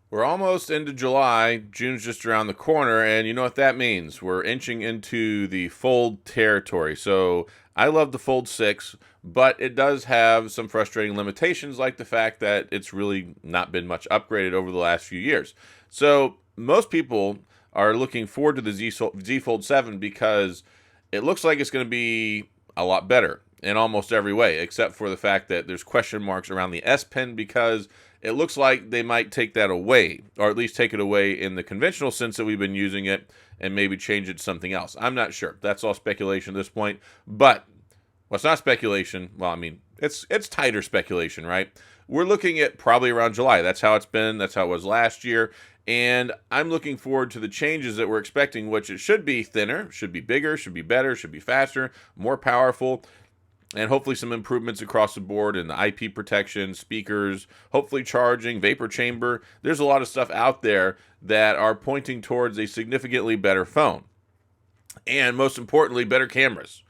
We're almost into July. June's just around the corner, and you know what that means. We're inching into the Fold territory. So I love the Fold 6, but it does have some frustrating limitations, like the fact that it's really not been much upgraded over the last few years. So most people are looking forward to the Z Fold 7 because it looks like it's going to be a lot better in almost every way, except for the fact that there's question marks around the S Pen because it looks like they might take that away, or at least take it away in the conventional sense that we've been using it and maybe change it to something else. I'm not sure. That's all speculation at this point. But what's not speculation, well, I mean, it's tighter speculation, right? We're looking at probably around July. That's how it's been. That's how it was last year. And I'm looking forward to the changes that we're expecting, which it should be thinner, should be bigger, should be better, should be faster, more powerful, and hopefully some improvements across the board in the IP protection, speakers, hopefully charging, vapor chamber. There's a lot of stuff out there that are pointing towards a significantly better phone. And most importantly, better cameras.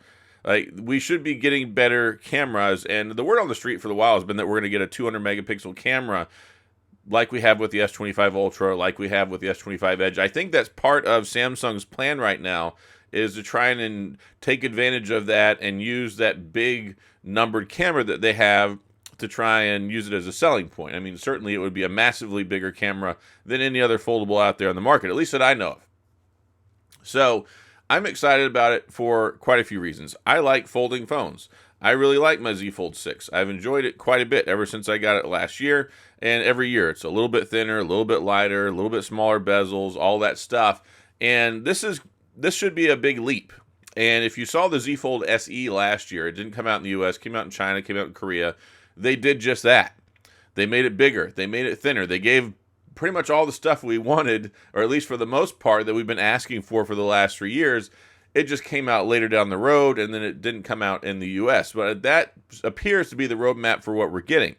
Like, we should be getting better cameras, and the word on the street for the while has been that we're going to get a 200 megapixel camera like we have with the S25 Ultra, like we have with the S25 Edge. I think that's part of Samsung's plan right now, is to try and take advantage of that and use that big numbered camera that they have to try and use it as a selling point. I mean, certainly it would be a massively bigger camera than any other foldable out there on the market, at least that I know of. So I'm excited about it for quite a few reasons. I like folding phones. I really like my Z Fold 6. I've enjoyed it quite a bit ever since I got it last year. And every year it's a little bit thinner, a little bit lighter, a little bit smaller bezels, all that stuff. And this should be a big leap. And if you saw the Z Fold SE last year, it didn't come out in the US, came out in China, came out in Korea. They did just that. They made it bigger. They made it thinner. They gave pretty much all the stuff we wanted, or at least for the most part, that we've been asking for the last 3 years. It just came out later down the road, and then it didn't come out in the US. But that appears to be the roadmap for what we're getting.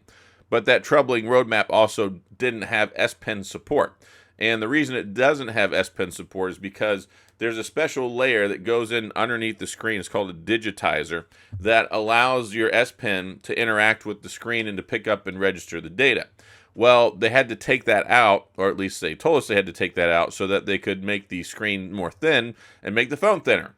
But that troubling roadmap also didn't have S Pen support. And the reason it doesn't have S Pen support is because there's a special layer that goes in underneath the screen. It's called a digitizer that allows your S Pen to interact with the screen and to pick up and register the data. Well, they had to take that out, or at least they told us they had to take that out so that they could make the screen more thin and make the phone thinner.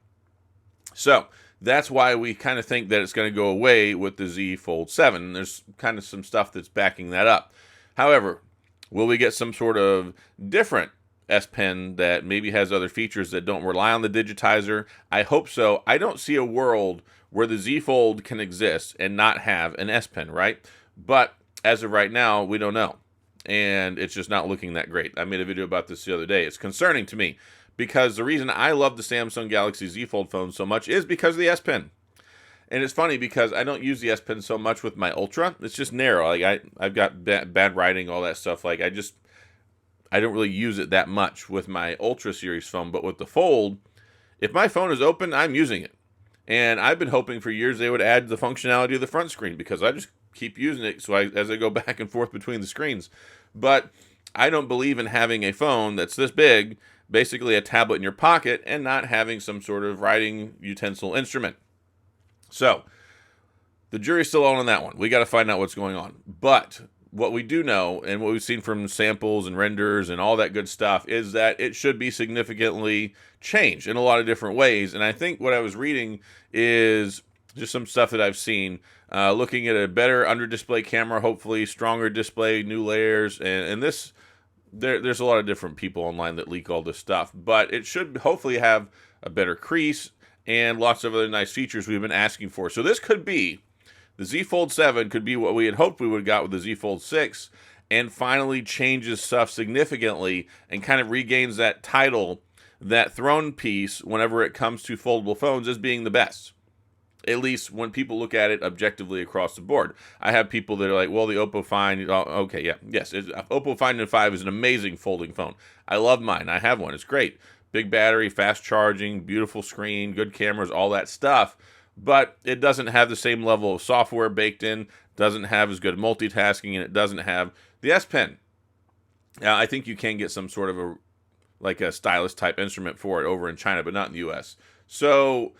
So that's why we kind of think that it's going to go away with the Z Fold 7. There's kind of some stuff that's backing that up. However, will we get some sort of different S Pen that maybe has other features that don't rely on the digitizer? I hope so. I don't see a world where the Z Fold can exist and not have an S Pen, right? But as of right now, we don't know. And it's just not looking that great. I made a video about this the other day. It's concerning to me because the reason I love the Samsung Galaxy Z Fold phone so much is because of the S Pen. And it's funny because I don't use the S Pen so much with my Ultra. It's just narrow. Like I've got bad writing, all that stuff. Like I don't really use it that much with my Ultra series phone. But with the Fold, if my phone is open, I'm using it. And I've been hoping for years they would add the functionality of the front screen because I just keep using it as I go back and forth between the screens. But I don't believe in having a phone that's this big, basically a tablet in your pocket, and not having some sort of writing utensil instrument. So the jury's still out on that one. We got to find out what's going on. But what we do know, and what we've seen from samples and renders and all that good stuff, is that it should be significantly changed in a lot of different ways. And I think what I was reading is just some stuff that I've seen, looking at a better under-display camera, hopefully stronger display, new layers, and this. There's a lot of different people online that leak all this stuff, but it should hopefully have a better crease and lots of other nice features we've been asking for. So this could be, the Z Fold 7 could be what we had hoped we would have got with the Z Fold 6, and finally changes stuff significantly and kind of regains that title, that throne piece whenever it comes to foldable phones as being the best. At least when people look at it objectively across the board. I have people that are like, well, the Oppo Find, okay, yeah, yes, Oppo Find N5 is an amazing folding phone. I love mine. I have one. It's great. Big battery, fast charging, beautiful screen, good cameras, all that stuff. But it doesn't have the same level of software baked in, doesn't have as good multitasking, and it doesn't have the S Pen. Now, I think you can get some sort of a stylus type instrument for it over in China, but not in the US. So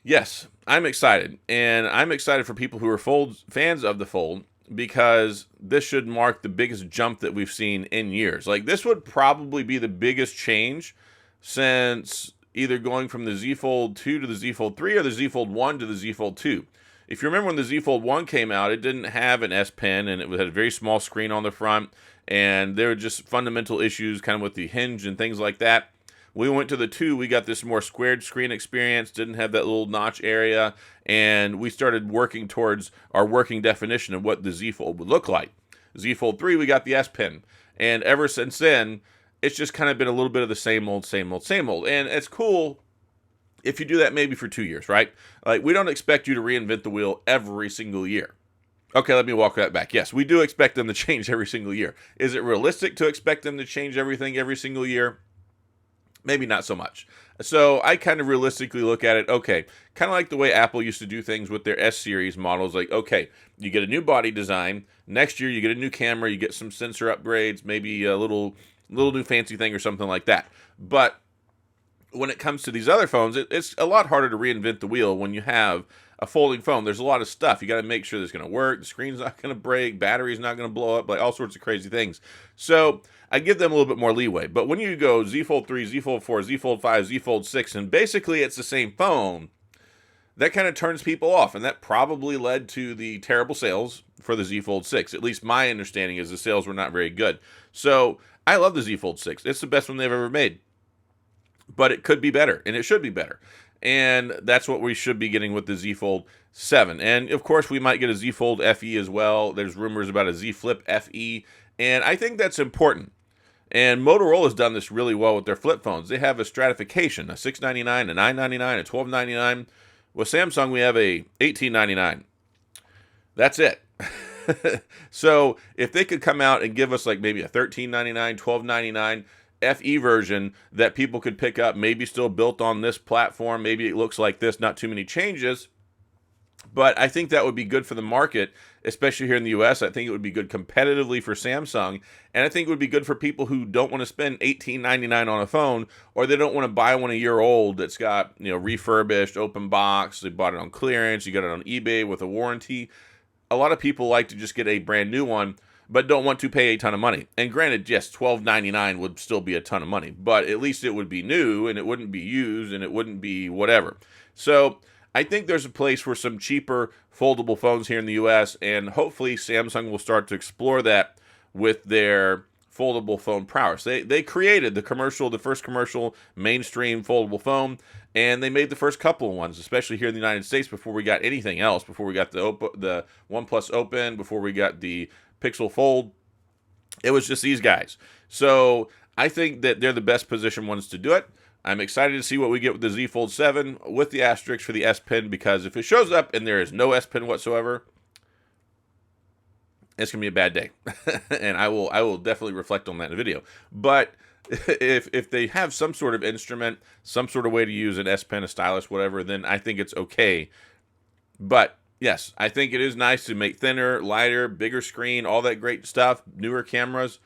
yes, I'm excited, and I'm excited for people who are fans of the Fold, because this should mark the biggest jump that we've seen in years. Like, this would probably be the biggest change since either going from the Z Fold 2 to the Z Fold 3 or the Z Fold 1 to the Z Fold 2. If you remember when the Z Fold 1 came out, it didn't have an S Pen, and it had a very small screen on the front, and there were just fundamental issues kind of with the hinge and things like that. We went to the 2, we got this more squared screen experience, didn't have that little notch area, and we started working towards our working definition of what the Z Fold would look like. Z Fold 3, we got the S Pen, and ever since then, it's just kind of been a little bit of the same old, same old, same old. And it's cool if you do that maybe for 2 years, right? Like, we don't expect you to reinvent the wheel every single year. Okay, let me walk that back. Yes, we do expect them to change every single year. Is it realistic to expect them to change everything every single year? Maybe not so much. So I kind of realistically look at it, okay, kind of like the way Apple used to do things with their S-series models. Like, okay, you get a new body design. Next year, you get a new camera. You get some sensor upgrades, maybe a little new fancy thing or something like that. But when it comes to these other phones, it's a lot harder to reinvent the wheel when you have a folding phone. There's a lot of stuff. You got to make sure it's going to work. The screen's not going to break. Battery's not going to blow up. Like, all sorts of crazy things. So I give them a little bit more leeway. But when you go Z Fold 3, Z Fold 4, Z Fold 5, Z Fold 6, and basically it's the same phone, that kind of turns people off. And that probably led to the terrible sales for the Z Fold 6. At least my understanding is the sales were not very good. So I love the Z Fold 6. It's the best one they've ever made. But it could be better, and it should be better. And that's what we should be getting with the Z Fold 7. And, of course, we might get a Z Fold FE as well. There's rumors about a Z Flip FE, and I think that's important. And Motorola's done this really well with their flip phones. They have a stratification, a $699, a $999, a $1299. With Samsung, we have a $1899. That's it. So if they could come out and give us like maybe a $1399, $1299 FE version that people could pick up, maybe still built on this platform, maybe it looks like this, not too many changes, but I think that would be good for the market, especially here in the US. I think it would be good competitively for Samsung, and I think it would be good for people who don't want to spend $18.99 on a phone, or they don't want to buy one a year old that's got, refurbished, open box, they bought it on clearance, you got it on eBay with a warranty. A lot of people like to just get a brand new one, but don't want to pay a ton of money. And granted, yes, $12.99 would still be a ton of money, but at least it would be new, and it wouldn't be used, and it wouldn't be whatever. So I think there's a place for some cheaper foldable phones here in the US, and hopefully Samsung will start to explore that with their foldable phone prowess. They created the first commercial mainstream foldable phone, and they made the first couple of ones, especially here in the United States, before we got anything else, before we got the OnePlus Open, before we got the Pixel Fold. It was just these guys. So I think that they're the best positioned ones to do it. I'm excited to see what we get with the Z Fold 7 with the asterisk for the S Pen, because if it shows up and there is no S Pen whatsoever, it's going to be a bad day. And I will definitely reflect on that in a video. But if they have some sort of instrument, some sort of way to use an S Pen, a stylus, whatever, then I think it's okay. But yes, I think it is nice to make thinner, lighter, bigger screen, all that great stuff, newer cameras.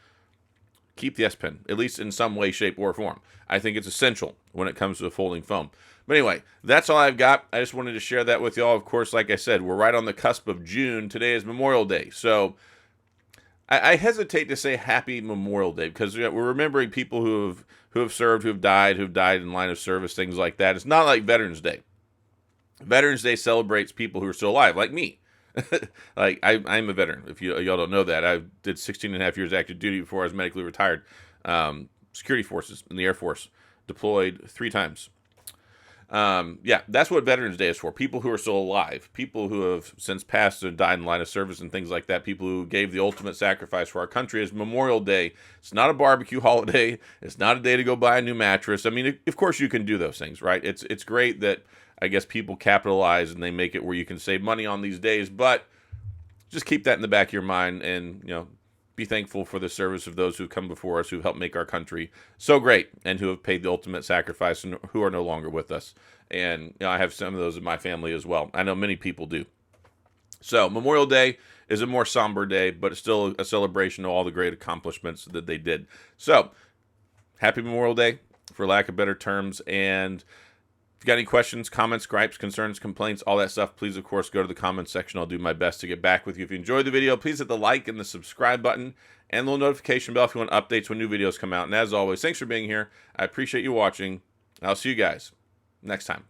Keep the S Pen, at least in some way, shape, or form. I think it's essential when it comes to a folding phone. But anyway, that's all I've got. I just wanted to share that with y'all. Of course, like I said, we're right on the cusp of June. Today is Memorial Day. So I hesitate to say Happy Memorial Day, because we're remembering people who have served, who've died in line of service, things like that. It's not like Veterans Day. Veterans Day celebrates people who are still alive, like me. Like, I'm a veteran. If y'all don't know that, I did 16 and a half years active duty before I was medically retired. Security forces in the Air Force, deployed 3 times. Yeah, that's what Veterans Day is for. People who are still alive, people who have since passed and died in line of service and things like that, people who gave the ultimate sacrifice for our country. Is Memorial Day. It's not a barbecue holiday. It's not a day to go buy a new mattress. I mean, of course you can do those things, right? It's great that, I guess, people capitalize and they make it where you can save money on these days, but just keep that in the back of your mind, and, be thankful for the service of those who come before us, who helped make our country so great, and who have paid the ultimate sacrifice and who are no longer with us. And I have some of those in my family as well. I know many people do. So Memorial Day is a more somber day, but it's still a celebration of all the great accomplishments that they did. So happy Memorial Day, for lack of better terms, and If you got any questions, comments, gripes, concerns, complaints, all that stuff, please, of course, go to the comments section. I'll do my best to get back with you. If you enjoyed the video, please hit the like and the subscribe button and the little notification bell if you want updates when new videos come out. And as always, thanks for being here. I appreciate you watching. I'll see you guys next time.